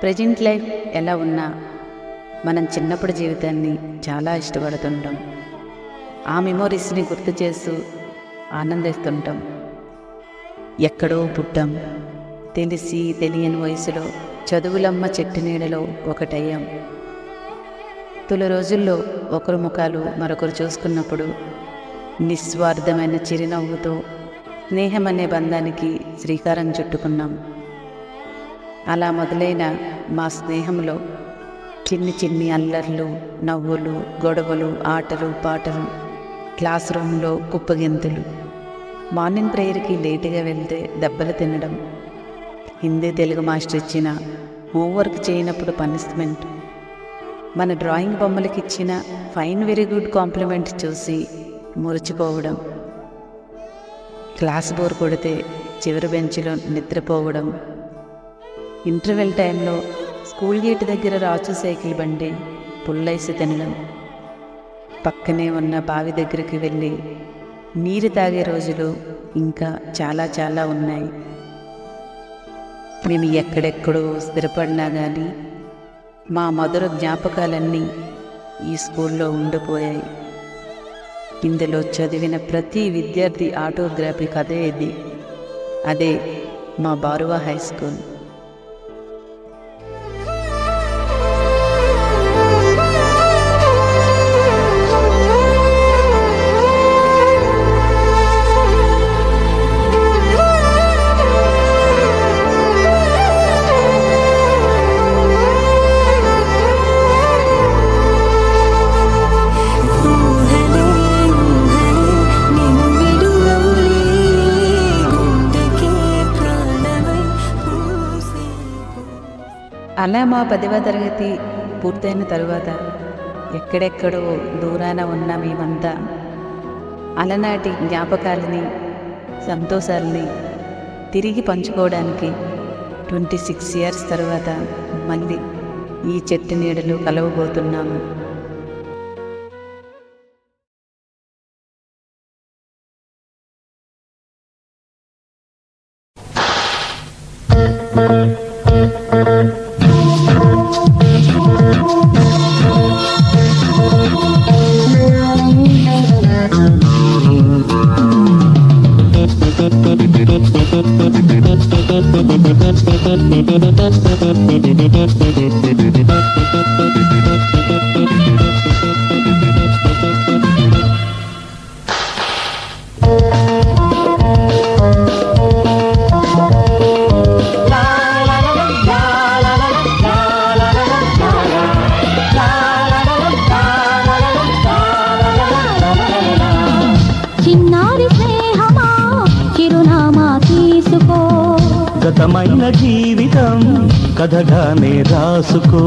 Present life ఎలా ఉన్నా మనం చిన్నప్పుడు జీవితాన్ని చాలా ఇష్టపడుతుంటాం. ఆ మెమోరీస్ని గుర్తు చేస్తూ ఆనందిస్తుంటాం. ఎక్కడో పుట్టాం, తెలిసి తెలియని వయసులో చదువులమ్మ చెట్టు నీడలో ఒకటయ్యాం. తొలి రోజుల్లో ఒకరు ముఖాలు మరొకరు చూసుకున్నప్పుడు నిస్వార్థమైన చిరునవ్వుతో స్నేహం అనే బంధానికి శ్రీకారం చుట్టుకున్నాం. అలా మొదలైన మా స్నేహంలో చిన్ని చిన్ని అల్లర్లు, నవ్వులు, గొడవలు, ఆటలు, పాటలు, క్లాస్ రూమ్లో కుప్పగింతులు, మార్నింగ్ ప్రేయర్కి లేటుగా వెళ్తే దెబ్బలు తినడం, హిందీ తెలుగు మాస్టర్ ఇచ్చిన హోంవర్క్ చేయనప్పుడు పనిష్మెంట్, మన డ్రాయింగ్ బొమ్మలకి ఇచ్చిన ఫైన్ వెరీ గుడ్ కాంప్లిమెంట్ చూసి మురిచిపోవడం, క్లాస్ బోర్ కొడితే చివరి బెంచ్లో నిద్రపోవడం, ఇంటర్వెల్ టైంలో స్కూల్ గేట్ దగ్గర రాచు సైకిల్ బండి పుల్లైసి తినడం, పక్కనే ఉన్న బావి దగ్గరికి వెళ్ళి నీరు తాగే రోజులు ఇంకా చాలా చాలా ఉన్నాయి. మేము ఎక్కడెక్కడో స్థిరపడినా కానీ మా మధుర జ్ఞాపకాలన్నీ ఈ స్కూల్లో ఉండిపోయాయి. ఇందులో చదివిన ప్రతి విద్యార్థి ఆటోగ్రాఫీ కథే ఇది. అదే మా బారువా హై స్కూల్. అలా మా 10వ తరగతి పూర్తయిన తరువాత ఎక్కడెక్కడో దూరాన ఉన్న మేమంతా అలనాటి జ్ఞాపకాలని, సంతోషాలని తిరిగి పంచుకోవడానికి 26 years తర్వాత మళ్ళీ ఈ చెట్టు నీడలో కలవబోతున్నాము. గతమైన జీవితం కథగానే రాసుకో,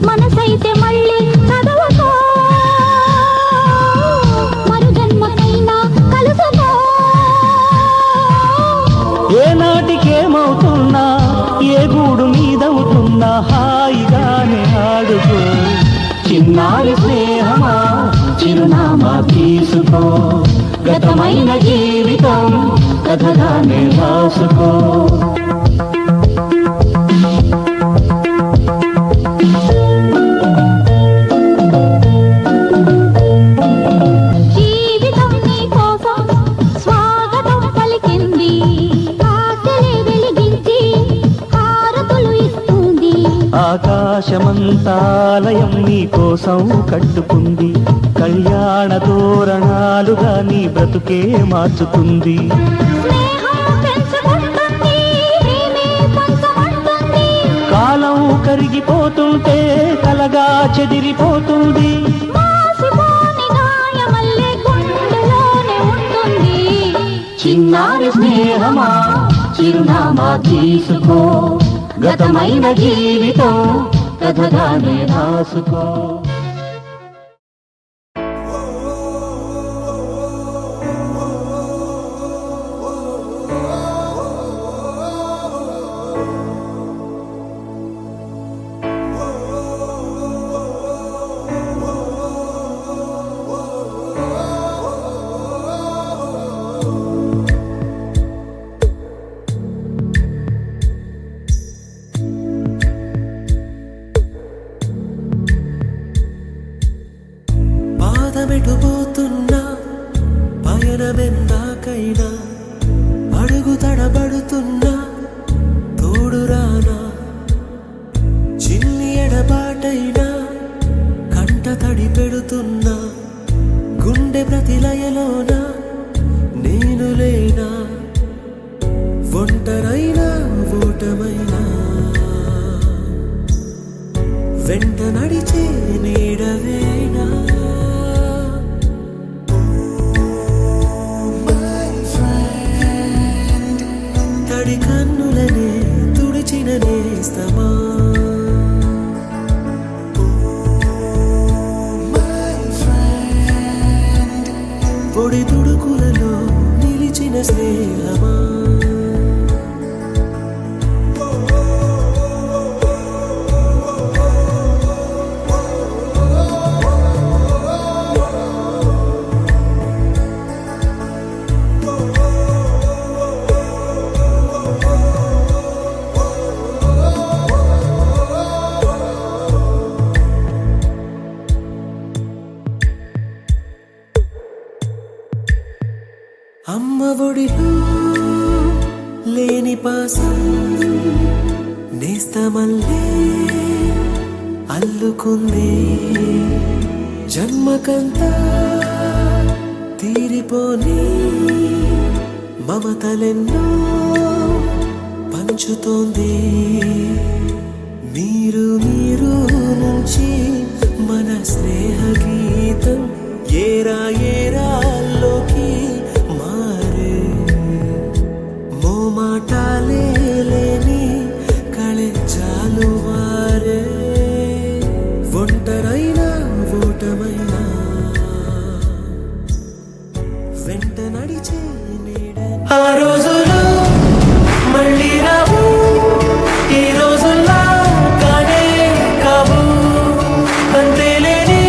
మనసైతే మళ్ళీ చదవకో, మరు జన్మకైనా కలుసుకో. ఏ నాటికేమవుతున్నా, ఏ గూడు మీదవుతున్నా హాయిగానే ఆడుకో. చిన్నారి స్నేహమా చిరునామా తీసుకో, గతమైన జీవితం కథగానే రాసుకో. జీవితం నీ కోసం స్వాగతం పలికింది, ఆశలే వెలిగించి హారతులు ఇస్తుంది. ఆకాశమంతాలయం నీ కోసం కట్టుకుంది, కళ్యాణ తోరణాలుగా నీ బ్రతుకే మార్చుతుంది. కాలం కరిగిపోతుంటే కలగా చెదిరిపోతుంది, చిన్నారి స్నేహమా చిరునామా తీసుకో, గతమైన జీవితం కథగానే రాసుకో. వెంట నడిచే నీడవేనా తడి కన్నులనే తుడిచిన నేస్తమా పొడి తుడుకులలో నిలిచిన స్నేహమా అమ్మ ఒడిలో లేని పాసం నేస్తమల్లే అల్లుకుంది జన్మకంతా తీరిపోని మమతలెన్నో పంచుతోంది మీరు నుంచి మన స్నేహ గీతం ఏరా ఏరాల్లోకి మారే మోమాటాలే లేని కళెచ్చాలు వారే ఒంటరైనా ఓటమైనా వెంట నడిచే ఆ రోజులు మళ్ళీ రావు ఈ రోజుల్లా కానే కావు అంతేలేని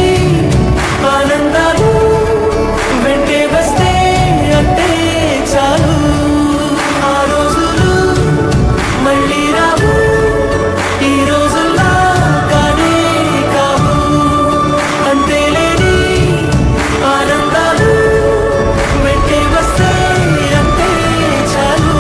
ఆనందాలు వెంటే వస్తే అంటే చాలు ఆ రోజులు మళ్ళీ రావు ఈ రోజుల్లా కానే కావు అంతేలేని ఆనందాలు వెంటే వస్తే అంటే చాలు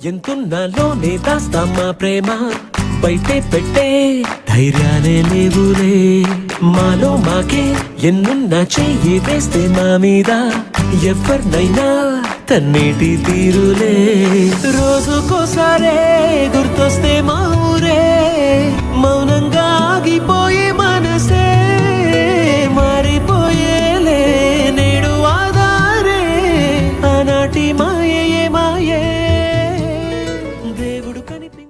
ఎంతున్నలోనే దాస్తామా ప్రేమ బయటే పెట్టే ధైర్యాలే లేవులే మాలో మాకే ఎన్నున్నా చెయ్యి వేస్తే మా మీద ఎవరినైనా తన్నేటి తీరులే రోజుకోసారే గుర్తొస్తే మా ఊరే మౌనంగా ఆగిపోయే మనసే మారిపోయేలే నేడు ఆధారే ఆనాటి మాయే మాయే దేవుడు కనిపి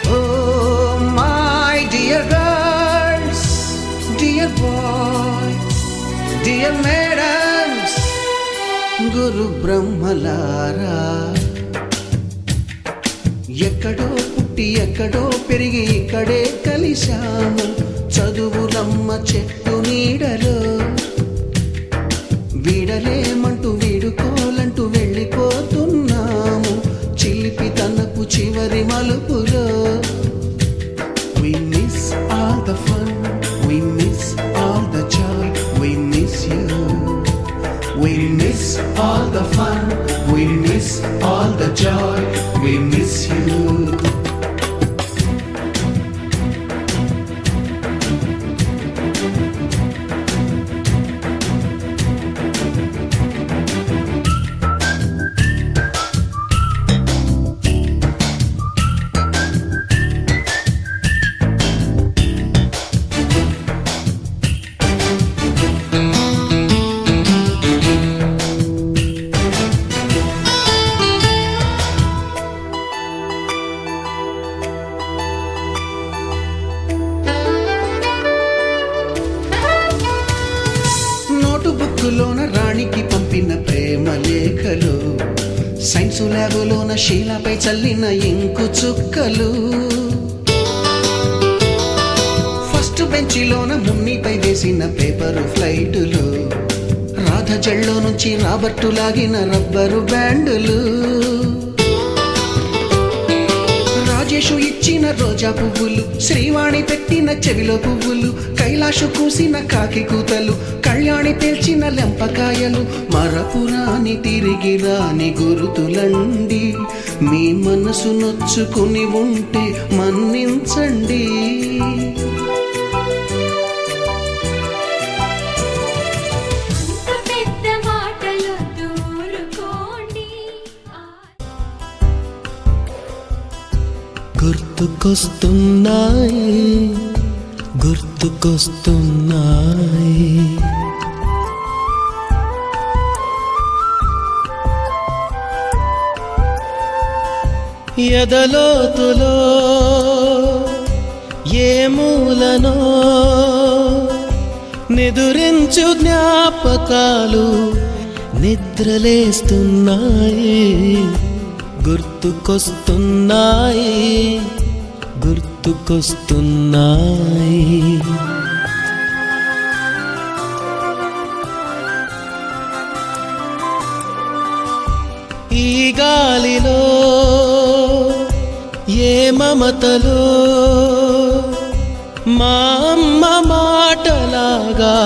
Oh, my dear girls, dear boys, dear madams, గురు బ్రహ్మలారా ఎక్కడో పుట్టి ఎక్కడో పెరిగి ఇక్కడే కలిశాము చదువులమ్మ చెట్టు నీడలో వీడలేమంటూ వీడుకోలంటూ వెళ్ళిపోతున్నాము చిలిపి తనపు చివరి మలుపులో We miss all the fun, we miss all the joy, we miss you. We miss all the fun, we miss all the joy, we miss you. బుక్కులోన రాణికి పంపిన ప్రేమ లేఖలు సైన్సు ల్యాబులోన శీలపై చల్లిన ఇంకు చుక్కలు ఫస్ట్ బెంచిలోన మున్నిపై వేసిన పేపరు ఫ్లైటులు, రాధ జల్లో నుంచి రాబర్టు లాగిన rubber బ్యాండులు, Rajesh ఇచ్చిన రోజా పువ్వులు, శ్రీవాణి పెట్టిన చెవిలో పువ్వులు, కైలాషు కూసిన కాకి కూతలు, కళ్యాణి పేల్చిన లెంపకాయలు, మరపురాని తిరిగి రాని గురుతులండి. మీ మనసు నొచ్చుకుని ఉంటే మన్నించండి. పెద్ద మాటలొద్దు ఊరుకోండి. గుర్తుకొస్తున్నాయి గుర్తుకొస్తున్నాయి ఎదలోతులో ఏ మూలనో నిదురించు జ్ఞాపకాలు నిద్రలేస్తున్నాయి. గుర్తుకొస్తున్నాయి గుర్తుకొస్తున్నాయి ఈ గాలిలో ఏ మమతలో మా అమ్మ మాటలాగా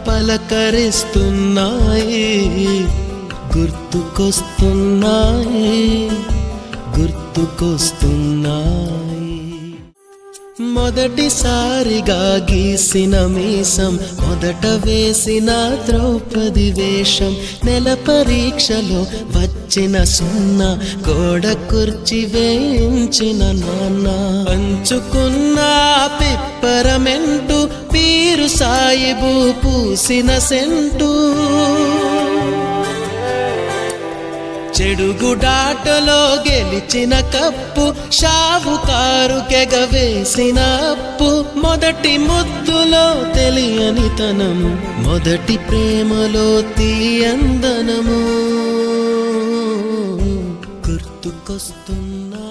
పలకరిస్తున్నాయి. గుర్తుకొస్తున్నాయి గుర్తుకొస్తున్నాయి మొదటిసారిగా గీసిన మీసం, మొదట వేసిన ద్రౌపది వేషం, నెల పరీక్షలో వచ్చిన సున్నా, గోడ కుర్చీ వేయించిన నాన్న, పంచుకున్న పిప్పరమెంటు, పీరు సాయిబు పూసిన సెంటు, చెడుగుడాటలో గెలిచిన కప్పు, షావుకారు కెగవేసిన అప్పు, మొదటి ముద్దులో తెలియని తనము, మొదటి ప్రేమలో తీయందనము గుర్తుకొస్తున్నాయి.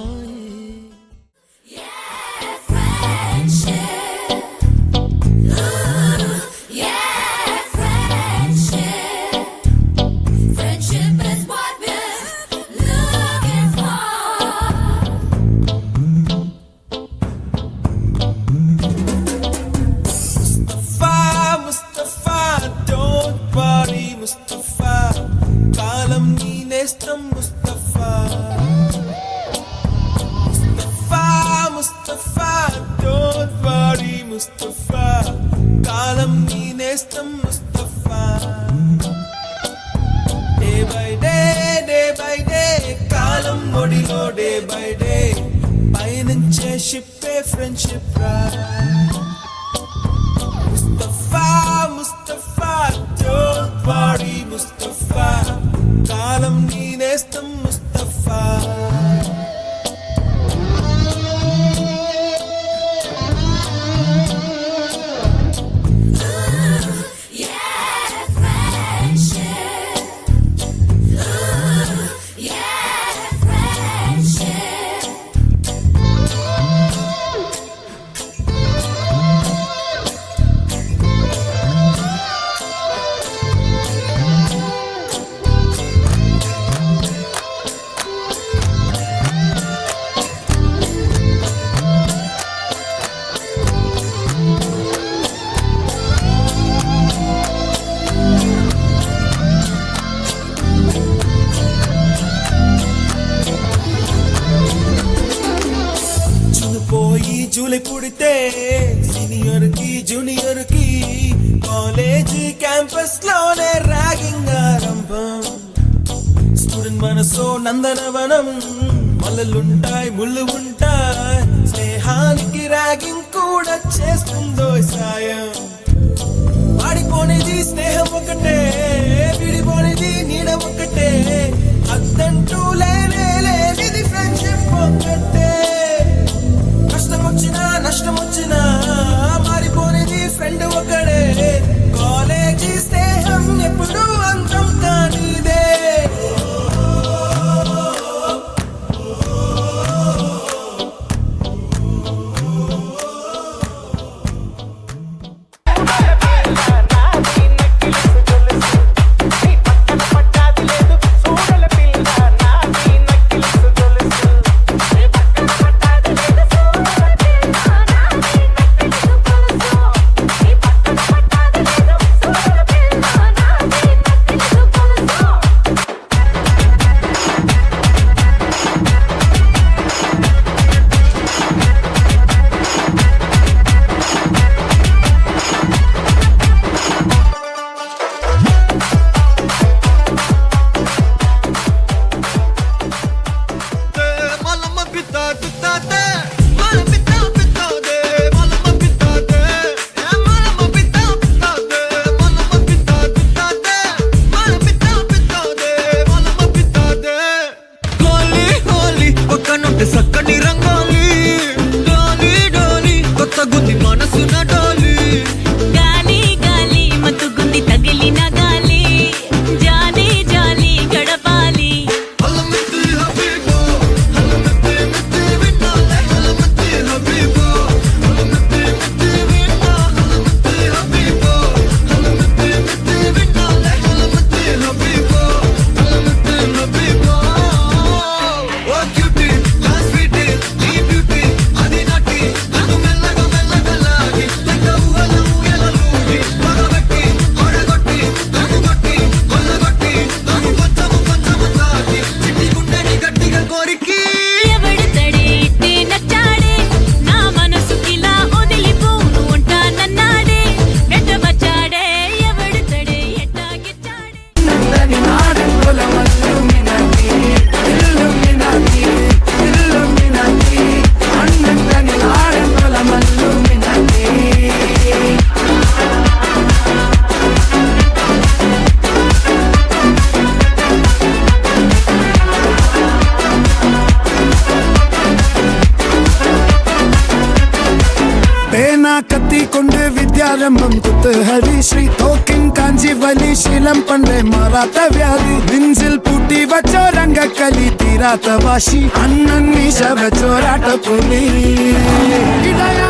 Ship friendship right. Mustafa, Mustafa, don't worry, Mustafa. Kalam nee nestam Mustafa. July పుడితే సీనియర్ కి జూనియర్ కి కాలేజ్ క్యాంపస్ లోనే ర్యాగింగ్ ఆరంభం. స్టూడెంట్ మనసో నందనవనం, మల్లలుంటాయి ముళ్ళు ఉంటాయి, స్నేహానికి ర్యాగింగ్ కూడా చేస్తుందో సాయం. వాడిపోనిది స్నేహం ఒకటే, విడిపోనిది నీడ ఒకటే, అద్దంటూ లేనిది ఫ్రెండ్షిప్ ఒకటే. కష్టం వచ్చినా నష్టం వచ్చినా మారిపోనిది ఫ్రెండ్ ఒకడే, కాలేజీ స్నేహం ఎప్పుడు అంతం కానిదే. കൊണ്ട് വിദ്യാരംഭം കുത്തുഹരി ശ്രീ തോക്കിൻ കാഞ്ചിവലി ശീലം പണ്ടേ മാറാത്ത വ്യാധി നെഞ്ചിൽ പൂട്ടി വച്ചോ രംഗക്കലി തീരാത്ത വാശി അണ്ണൻ മീശ വെച്ചോരാട്ട പുലി ഇടയാ